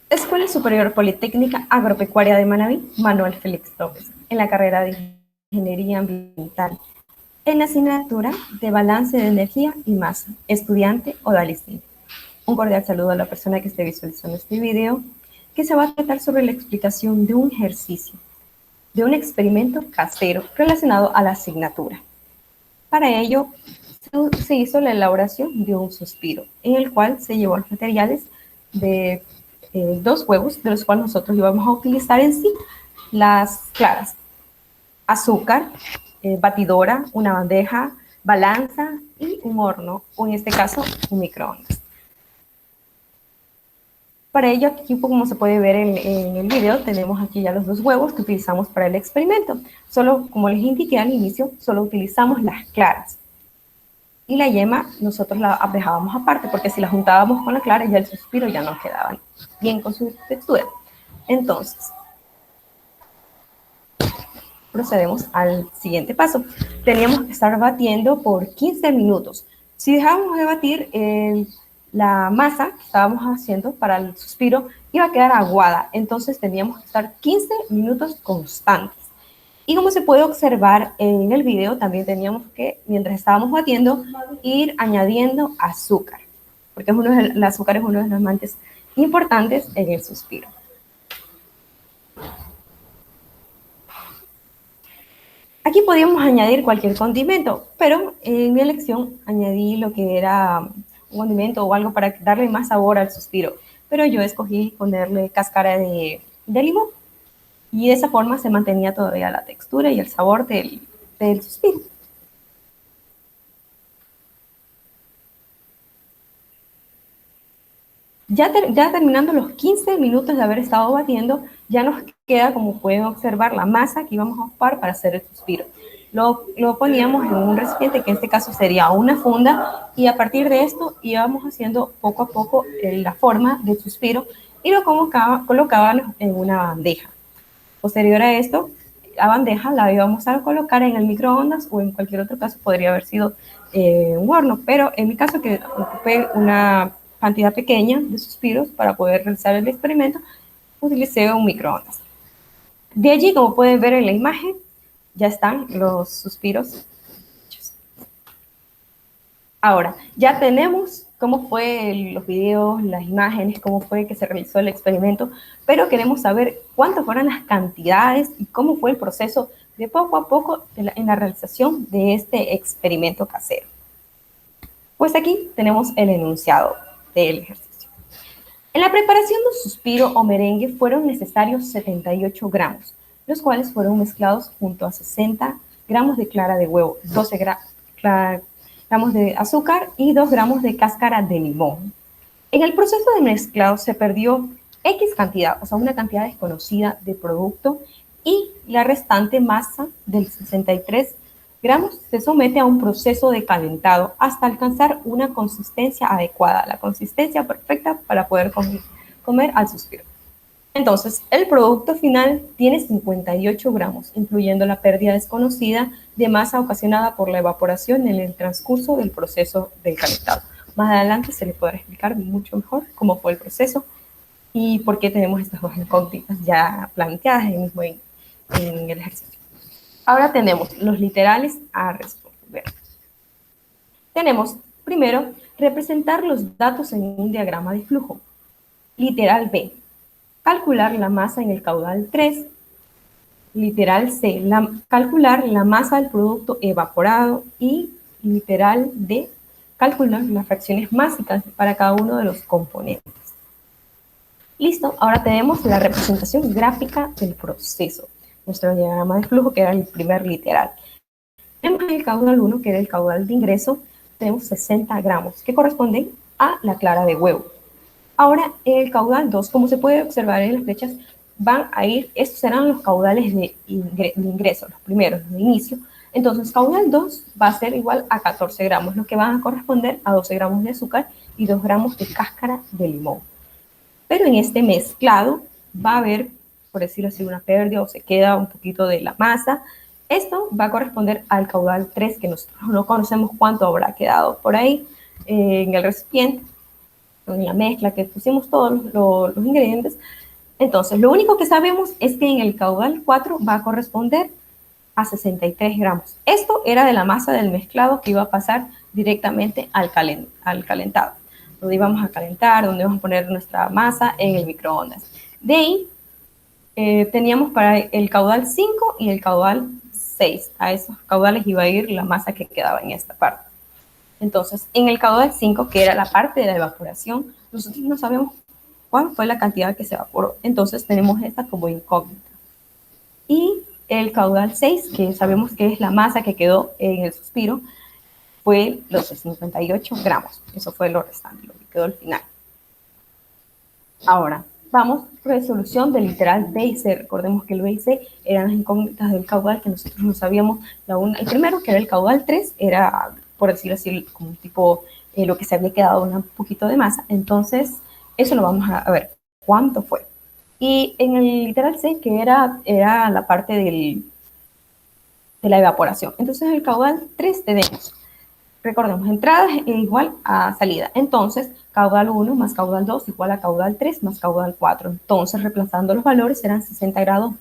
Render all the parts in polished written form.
Escuela Superior Politécnica Agropecuaria de Manabí, Manuel Félix López, en la carrera de Ingeniería Ambiental, en la asignatura de Balance de Energía y Masa, estudiante Odalis. Un cordial saludo a la persona que esté visualizando este video, que se va a tratar sobre la explicación de un ejercicio, de un experimento casero relacionado a la asignatura. Para ello, se hizo la elaboración de un suspiro, en el cual se llevó los materiales de 2 huevos, de los cuales nosotros íbamos a utilizar en sí las claras, azúcar, batidora, una bandeja, balanza y un horno, o en este caso, un microondas. Para ello, aquí como se puede ver en el video, tenemos aquí ya los 2 huevos que utilizamos para el experimento. Solo, como les indiqué al inicio, solo utilizamos las claras. Y la yema nosotros la dejábamos aparte, porque si la juntábamos con la clara, ya el suspiro ya no quedaba bien con su textura. Entonces, procedemos al siguiente paso. Teníamos que estar batiendo por 15 minutos. Si dejábamos de batir, la masa que estábamos haciendo para el suspiro iba a quedar aguada. Entonces teníamos que estar 15 minutos constantes. Y como se puede observar en el video, también teníamos que, mientras estábamos batiendo, ir añadiendo azúcar, porque el azúcar es uno de los elementos importantes en el suspiro. Aquí podíamos añadir cualquier condimento, pero en mi elección añadí lo que era un condimento o algo para darle más sabor al suspiro, pero yo escogí ponerle cáscara de limón, y de esa forma se mantenía todavía la textura y el sabor del suspiro. Ya terminando los 15 minutos de haber estado batiendo, ya nos queda, como pueden observar, la masa que íbamos a ocupar para hacer el suspiro. Lo poníamos en un recipiente, que en este caso sería una funda, y a partir de esto íbamos haciendo poco a poco la forma del suspiro y lo colocábamos en una bandeja. Posterior a esto, la bandeja la íbamos a colocar en el microondas, o en cualquier otro caso podría haber sido un horno, pero en mi caso, que ocupé una cantidad pequeña de suspiros para poder realizar el experimento, utilicé un microondas. De allí, como pueden ver en la imagen, ya están los suspiros. Ahora, ya tenemos cómo fue los videos, las imágenes, cómo fue que se realizó el experimento, pero queremos saber cuántas fueron las cantidades y cómo fue el proceso de poco a poco en la realización de este experimento casero. Pues aquí tenemos el enunciado del ejercicio. En la preparación de un suspiro o merengue fueron necesarios 78 gramos, los cuales fueron mezclados junto a 60 gramos de clara de huevo, 12 gramos de azúcar y 2 gramos de cáscara de limón. En el proceso de mezclado se perdió X cantidad, o sea, una cantidad desconocida de producto, y la restante masa del 63 gramos se somete a un proceso de calentado hasta alcanzar una consistencia adecuada, la consistencia perfecta para poder comer al suspiro. Entonces, el producto final tiene 58 gramos, incluyendo la pérdida desconocida de masa ocasionada por la evaporación en el transcurso del proceso del calentado. Más adelante se les podrá explicar mucho mejor cómo fue el proceso y por qué tenemos estas dos incógnitas ya planteadas mismo en el ejercicio. Ahora tenemos los literales a resolver. Tenemos, primero, representar los datos en un diagrama de flujo. Literal B, calcular la masa en el caudal 3. Literal C, calcular la masa del producto evaporado. Y literal D, calcular las fracciones másicas para cada uno de los componentes. Listo, ahora tenemos la representación gráfica del proceso. Nuestro diagrama de flujo, que era el primer literal. Tenemos el caudal 1, que era el caudal de ingreso, tenemos 60 gramos, que corresponden a la clara de huevo. Ahora, el caudal 2, como se puede observar en las flechas, van a ir, estos serán los caudales de ingreso, los primeros, los de inicio. Entonces, caudal 2 va a ser igual a 14 gramos, lo que van a corresponder a 12 gramos de azúcar y 2 gramos de cáscara de limón. Pero en este mezclado va a haber, por decirlo así, una pérdida, o se queda un poquito de la masa, Esto va a corresponder al caudal 3, que nosotros no conocemos cuánto habrá quedado por ahí en el recipiente, en la mezcla que pusimos todos los ingredientes. Entonces, lo único que sabemos es que en el caudal 4 va a corresponder a 63 gramos. Esto era de la masa del mezclado que iba a pasar directamente al calentado, donde íbamos a calentar, donde vamos a poner nuestra masa en el microondas. De ahí teníamos para el caudal 5 y el caudal 6. A esos caudales iba a ir la masa que quedaba en esta parte. Entonces, en el caudal 5, que era la parte de la evaporación, nosotros no sabemos cuál fue la cantidad que se evaporó. Entonces, tenemos esta como incógnita. Y el caudal 6, que sabemos que es la masa que quedó en el suspiro, fue los 58 gramos. Eso fue lo restante, lo que quedó al final. Ahora, vamos, resolución del literal B y C. Recordemos que el B y C eran las incógnitas del caudal que nosotros no sabíamos. El primero, que era el caudal 3, era, por decirlo así, como un tipo, lo que se había quedado un poquito de masa. Entonces, eso lo vamos a ver. ¿Cuánto fue? Y en el literal C, que era la parte de la evaporación. Entonces, el caudal 3 tenemos, recordemos, entrada es igual a salida. Entonces, caudal 1 más caudal 2 igual a caudal 3 más caudal 4. Entonces, reemplazando los valores, serán 60 gramos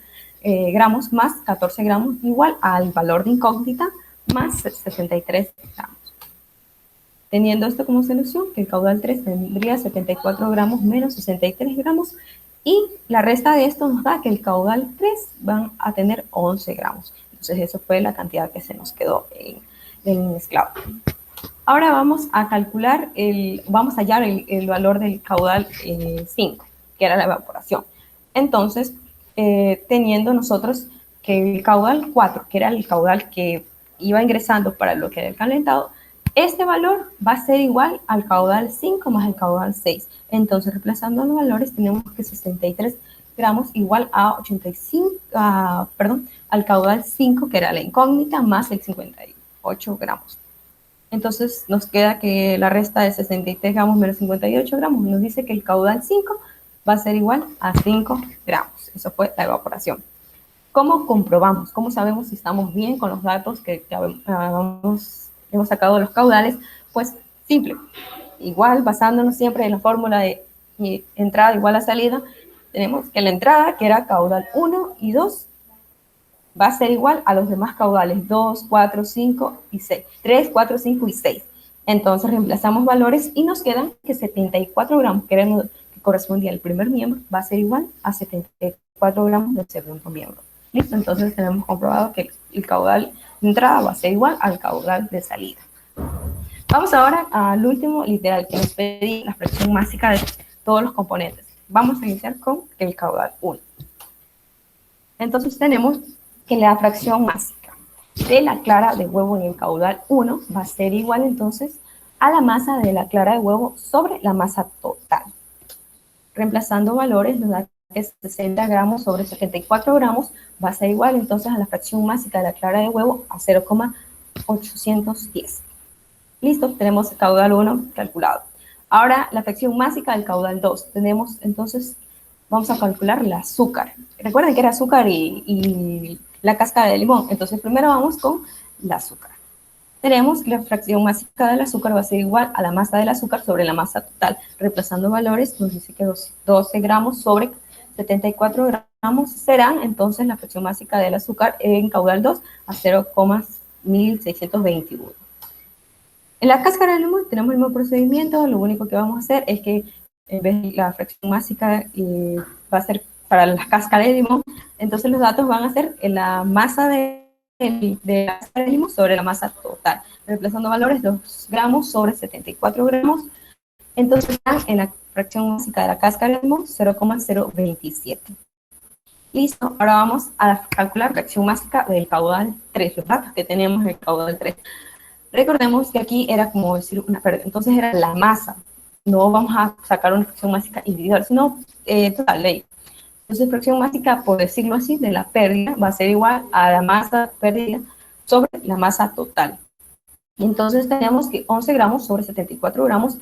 más 14 gramos igual al valor de incógnita más 63 gramos. Teniendo esto como solución, que el caudal 3 tendría 74 gramos menos 63 gramos, y la resta de esto nos da que el caudal 3 van a tener 11 gramos. Entonces, eso fue la cantidad que se nos quedó en el mezclado. Ahora vamos a calcular, vamos a hallar el valor del caudal 5, que era la evaporación. Entonces, teniendo nosotros que el caudal 4, que era el caudal que iba ingresando para lo que era el calentado, este valor va a ser igual al caudal 5 más el caudal 6. Entonces, reemplazando los valores, tenemos que 63 gramos igual a 85, al caudal 5, que era la incógnita, más el 58 gramos. Entonces, nos queda que la resta de 63 gramos menos 58 gramos nos dice que el caudal 5 va a ser igual a 5 gramos. Eso fue la evaporación. ¿Cómo comprobamos? ¿Cómo sabemos si estamos bien con los datos que hemos sacado de los caudales? Pues simple. Igual, basándonos siempre en la fórmula de entrada igual a salida, tenemos que la entrada, que era caudal 1 y 2, va a ser igual a los demás caudales, 2, 4, 5 y 6. 3, 4, 5 y 6. Entonces reemplazamos valores y nos quedan que 74 gramos, que era lo que correspondía al primer miembro, va a ser igual a 74 gramos del segundo miembro. Listo, entonces tenemos comprobado que el caudal de entrada va a ser igual al caudal de salida. Vamos ahora al último literal, que nos pedí la fracción másica de todos los componentes. Vamos a iniciar con el caudal 1. Entonces tenemos que la fracción másica de la clara de huevo en el caudal 1 va a ser igual entonces a la masa de la clara de huevo sobre la masa total. Reemplazando valores nos da que 60 gramos sobre 74 gramos va a ser igual entonces a la fracción másica de la clara de huevo a 0,810. Listo, tenemos el caudal 1 calculado. Ahora la fracción másica del caudal 2. Tenemos entonces, vamos a calcular el azúcar. Recuerden que era azúcar y la cáscara de limón. Entonces primero vamos con el azúcar. Tenemos que la fracción másica del azúcar va a ser igual a la masa del azúcar sobre la masa total. Reemplazando valores, nos dice que 12 gramos sobre 74 gramos serán entonces la fracción másica del azúcar en caudal 2 a 0,1621. En la cáscara de limón tenemos el mismo procedimiento, lo único que vamos a hacer es que en vez de la fracción másica va a ser para la cáscara de limón, entonces los datos van a ser en la masa de la cáscara de limón sobre la masa total, reemplazando valores 2 gramos sobre 74 gramos, entonces están en la fracción másica de la cáscara de limón 0,027. Listo, ahora vamos a calcular la fracción másica del caudal 3, los datos que tenemos en el caudal 3. Recordemos que aquí era como decir una pérdida, entonces era la masa. No vamos a sacar una fracción másica individual, sino total de ella. Entonces, fracción másica, por decirlo así, de la pérdida va a ser igual a la masa perdida sobre la masa total. Y entonces tenemos que 11 gramos sobre 74 gramos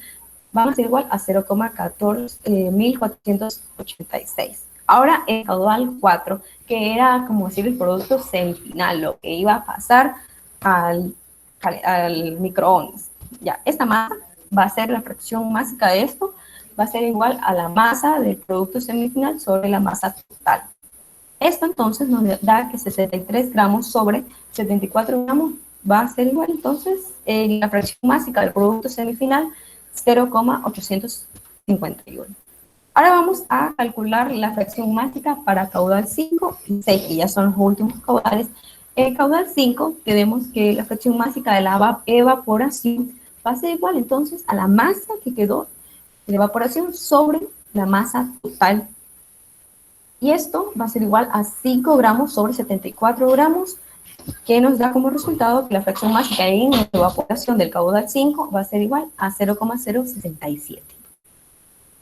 van a ser igual a 0,1486. Ahora el caudal 4, que era como decir el producto semifinal, lo que iba a pasar al, al microondas. Ya, esta masa va a ser la fracción másica de esto, va a ser igual a la masa del producto semifinal sobre la masa total. Esto entonces nos da que 63 gramos sobre 74 gramos va a ser igual entonces la fracción másica del producto semifinal 0,851. Ahora vamos a calcular la fracción másica para caudal 5 y 6, que ya son los últimos caudales. En caudal 5 tenemos que la fracción másica de la evaporación va a ser igual entonces a la masa que quedó de evaporación sobre la masa total. Y esto va a ser igual a 5 gramos sobre 74 gramos, que nos da como resultado que la fracción másica en evaporación del caudal 5 va a ser igual a 0,067.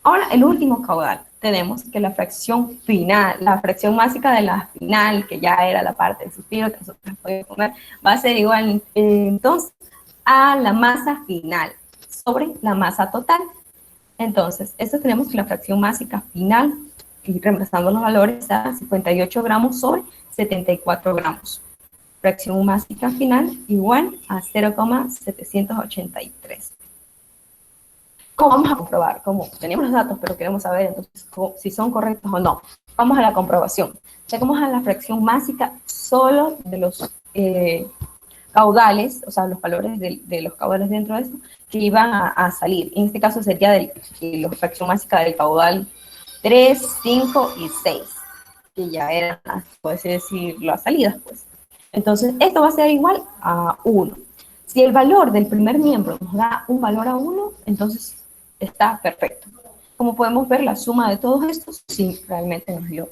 Ahora, el último caudal, tenemos que la fracción final, la fracción másica de la final, que ya era la parte del suspiro que nosotros podemos poner, va a ser igual entonces a la masa final sobre la masa total. Entonces, esto tenemos que la fracción másica final, y reemplazando los valores, a 58 gramos sobre 74 gramos. Fracción másica final igual a 0,783. ¿Cómo vamos a comprobar? Como tenemos los datos, pero queremos saber entonces si son correctos o no. Vamos a la comprobación. Sacamos a la fracción másica solo de los caudales, o sea, los valores de los caudales dentro de esto, que iban a salir. En este caso sería de la fracción másica del caudal 3, 5 y 6, que ya eran, puede decir, las salidas, pues. Entonces, esto va a ser igual a 1. Si el valor del primer miembro nos da un valor a 1, entonces está perfecto. Como podemos ver, la suma de todos estos, sí, realmente nos dio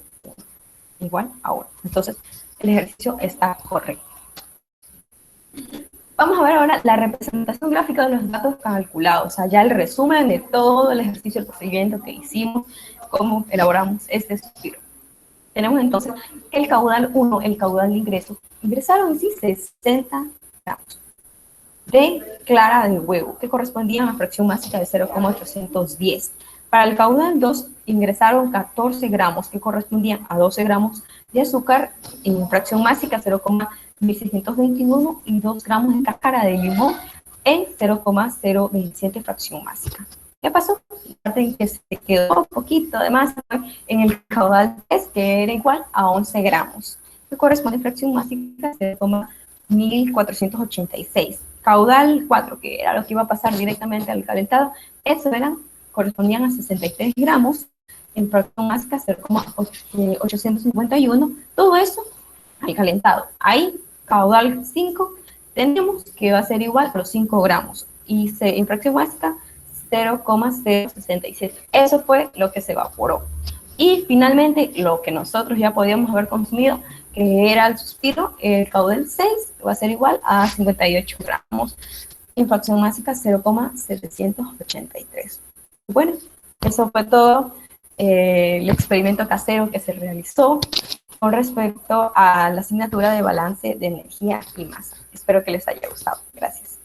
igual a 1. Entonces, el ejercicio está correcto. Vamos a ver ahora la representación gráfica de los datos calculados, o sea, ya el resumen de todo el ejercicio, el procedimiento que hicimos, cómo elaboramos este suspiro. Tenemos entonces el caudal 1, el caudal de ingreso. Ingresaron en sí 60 gramos de clara de huevo, que correspondían a la fracción másica de 0,810. Para el caudal 2 ingresaron 14 gramos, que correspondían a 12 gramos de azúcar en fracción másica 0,1621 y 2 gramos de cáscara de limón en 0,027 fracción másica. ¿Qué pasó? En que se quedó un poquito de más en el caudal 3, que era igual a 11 gramos, que corresponde a fracción másica 0,1486. Caudal 4, que era lo que iba a pasar directamente al calentado, eso correspondían a 63 gramos, en fracción másica 0,851, todo eso al calentado. Ahí, caudal 5, tenemos que va a ser igual a los 5 gramos, y en fracción másica 0,067. Eso fue lo que se evaporó. Y finalmente, lo que nosotros ya podíamos haber consumido, que era el suspiro, el caudal 6, va a ser igual a 58 gramos, en fracción másica 0,783. Bueno, eso fue todo el experimento casero que se realizó con respecto a la asignatura de balance de energía y masa. Espero que les haya gustado. Gracias.